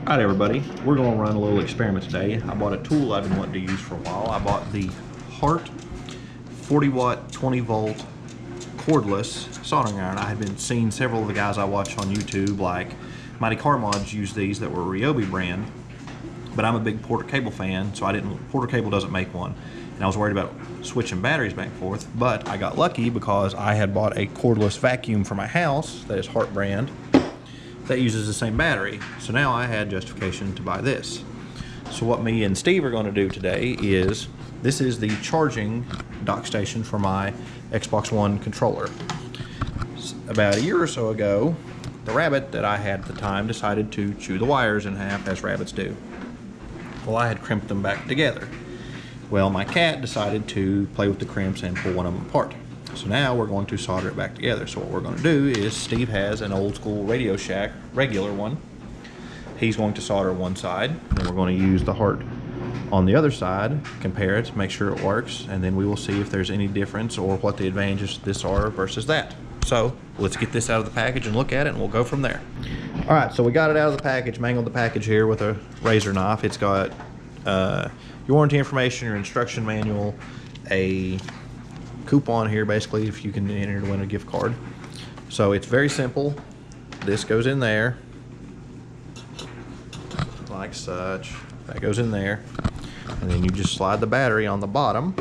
Alright everybody, we're going to run a little experiment today. I bought a tool I've been wanting to use for a while. I bought the Hart 40 watt 20 volt cordless soldering iron. I had been seeing several of the guys I watch on YouTube like Mighty Car Mods use these that were Ryobi brand, but I'm a big Porter Cable fan, so Porter Cable doesn't make one, and I was worried about switching batteries back and forth, but I got lucky because I had bought a cordless vacuum for my house that is Hart brand that uses the same battery. So now I had justification to buy this. So what me and Steve are going to do today is, this is the charging dock station for my Xbox One controller. About a year or so ago, the rabbit that I had at the time decided to chew the wires in half, as rabbits do. Well, I had crimped them back together. Well, my cat decided to play with the crimps and pull one of them apart. So now we're going to solder it back together. So what we're going to do is, Steve has an old school Radio Shack regular one. He's going to solder one side, and then we're going to use the Hart on the other side, compare it, make sure it works, and then we will see if there's any difference or what the advantages of this are versus that. So let's get this out of the package and look at it, and we'll go from there. All right, so we got it out of the package, mangled the package here with a razor knife. It's got your warranty information, your instruction manual, a coupon here basically if you can enter to win a gift card. So it's very simple. This goes in there like such. That goes in there, and then you just slide the battery on the bottom.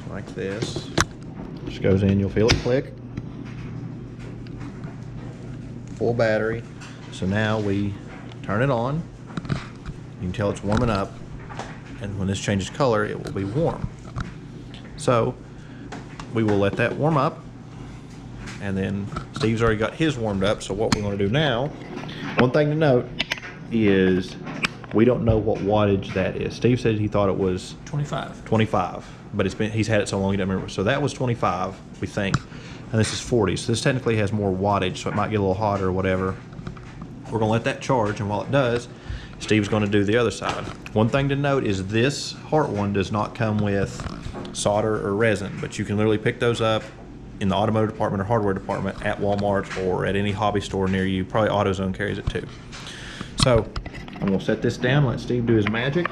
Like this. Just goes in, you'll feel it click. Full battery. So now we turn it on. You can tell it's warming up, and when this changes color, it will be warm. So we will let that warm up, and then Steve's already got his warmed up. So what we're going to do now, one thing to note is we don't know what wattage that is. Steve said he thought it was 25, but he's had it so long he doesn't remember. So that was 25, we think, and this is 40. So this technically has more wattage, so it might get a little hotter or whatever. We're going to let that charge, and while it does, Steve's going to do the other side. One thing to note is this Hart one does not come with solder or resin, but you can literally pick those up in the automotive department or hardware department at Walmart or at any hobby store near you. Probably AutoZone carries it too. So I'm going to set this down, let Steve do his magic.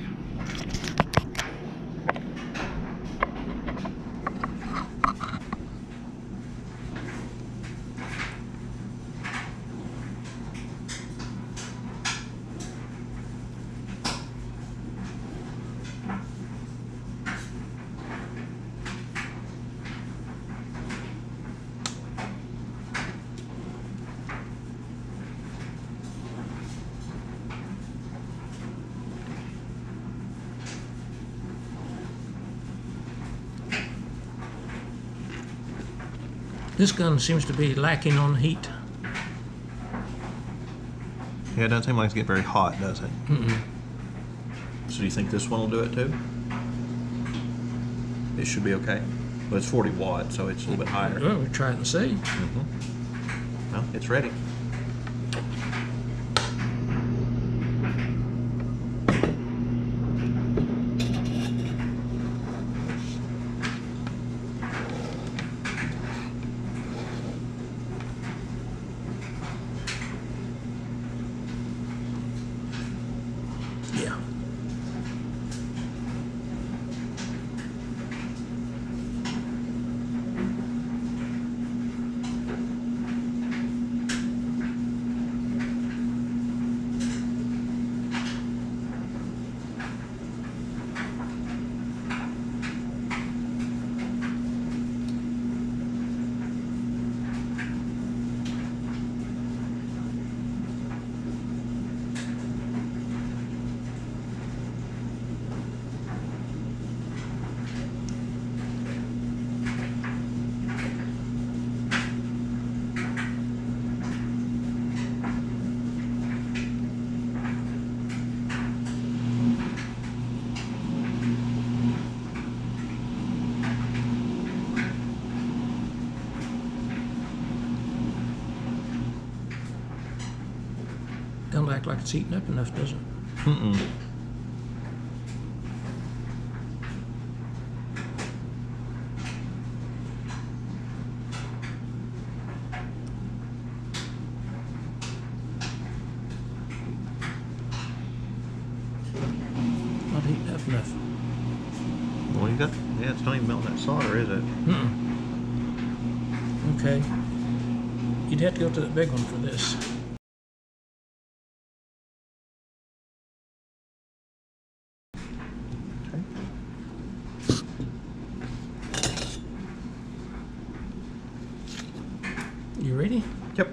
This gun seems to be lacking on heat. Yeah, it doesn't seem like it's getting very hot, does it? Mm-mm. So do you think this one will do it too? It should be okay. But it's 40 watts, so it's a little bit higher. Well, we'll try it and see. Well, it's ready. Yeah. Don't act like it's heating up enough, does it? Mm-mm. not even melting that solder, is it? Okay. You'd have to go to the big one for this. You ready? Yep.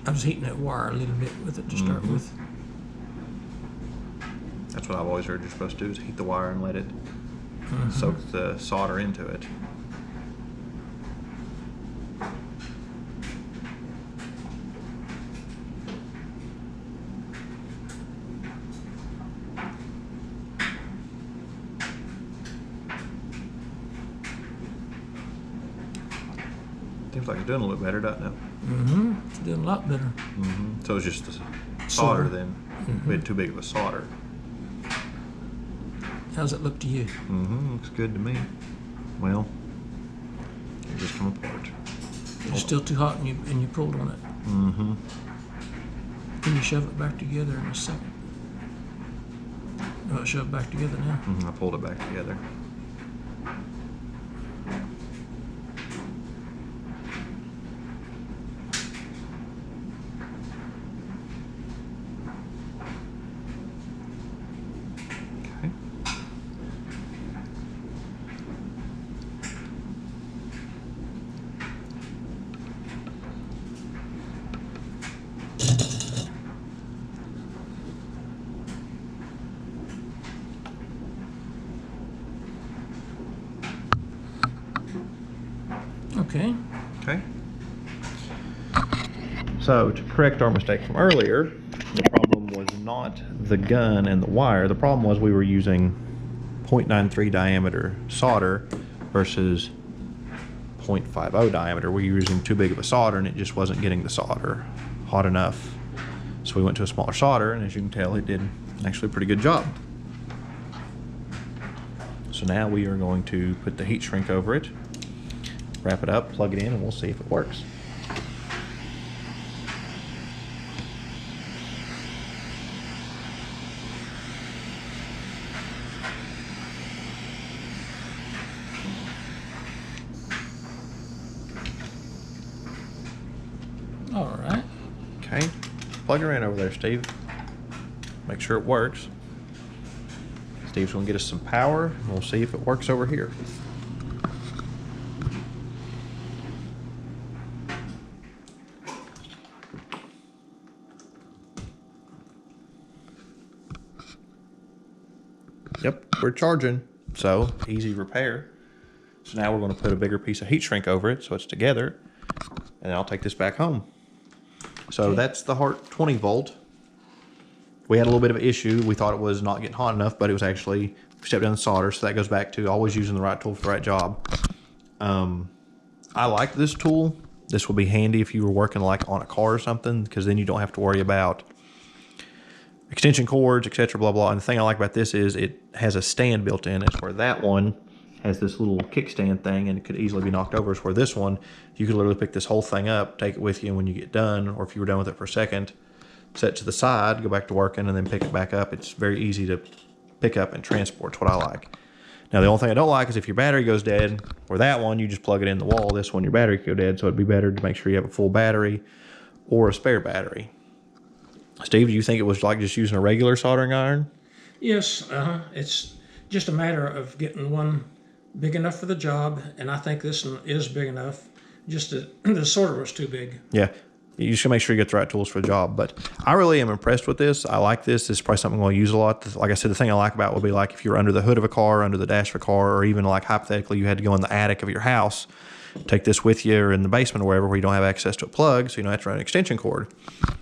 I was heating that wire a little bit with it to start with. That's what I've always heard you're supposed to do, is heat the wire and let it soak the solder into it. Seems like it's doing a little bit better, doesn't it? It's doing a lot better. So it's just the solder then. We had too big of a solder. How's it look to you? Looks good to me. Well, it just come apart. It's still too hot and you pulled on it. Can you shove it back together in a second? Oh, shove it back together now. I pulled it back together. Okay. Okay. So to correct our mistake from earlier, the problem was not the gun and the wire. The problem was we were using 0.93 diameter solder versus 0.50 diameter. We were using too big of a solder and it just wasn't getting the solder hot enough. So we went to a smaller solder, and as you can tell, it did actually a pretty good job. So now we are going to put the heat shrink over it, wrap it up, plug it in, and we'll see if it works. All right. Okay, plug her in over there, Steve. Make sure it works. Steve's gonna get us some power, and we'll see if it works over here. Yep, we're charging, so easy repair. So now we're going to put a bigger piece of heat shrink over it so it's together, and then I'll take this back home. So Okay. that's the Hart 20 volt. We had a little bit of an issue. We thought it was not getting hot enough, but it was actually stepped down the solder. So that goes back to always using the right tool for the right job. I like this tool. This will be handy if you were working like on a car or something, because then you don't have to worry about extension cords, etc., blah, blah. And the thing I like about this is it has a stand built in. It's where that one has this little kickstand thing and it could easily be knocked over. It's where this one, you could literally pick this whole thing up, take it with you, and when you get done, or if you were done with it for a second, set it to the side, go back to working, and then pick it back up. It's very easy to pick up and transport. It's what I like. Now, the only thing I don't like is if your battery goes dead, or that one, you just plug it in the wall. This one, your battery could go dead, so it'd be better to make sure you have a full battery or a spare battery. Steve, do you think it was like just using a regular soldering iron? Yes, it's just a matter of getting one big enough for the job, and I think this one is big enough. Just the sorter was too big. Yeah, you just gotta make sure you get the right tools for the job. But I really am impressed with this. I like this. This is probably something I'm going to use a lot. Like I said, the thing I like about it would be like if you're under the hood of a car, under the dash of a car, or even like hypothetically you had to go in the attic of your house, take this with you, or in the basement or wherever where you don't have access to a plug, so you don't have to run an extension cord.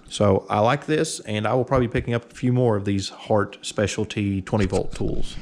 So I like this, and I will probably be picking up a few more of these Hart specialty 20 volt tools.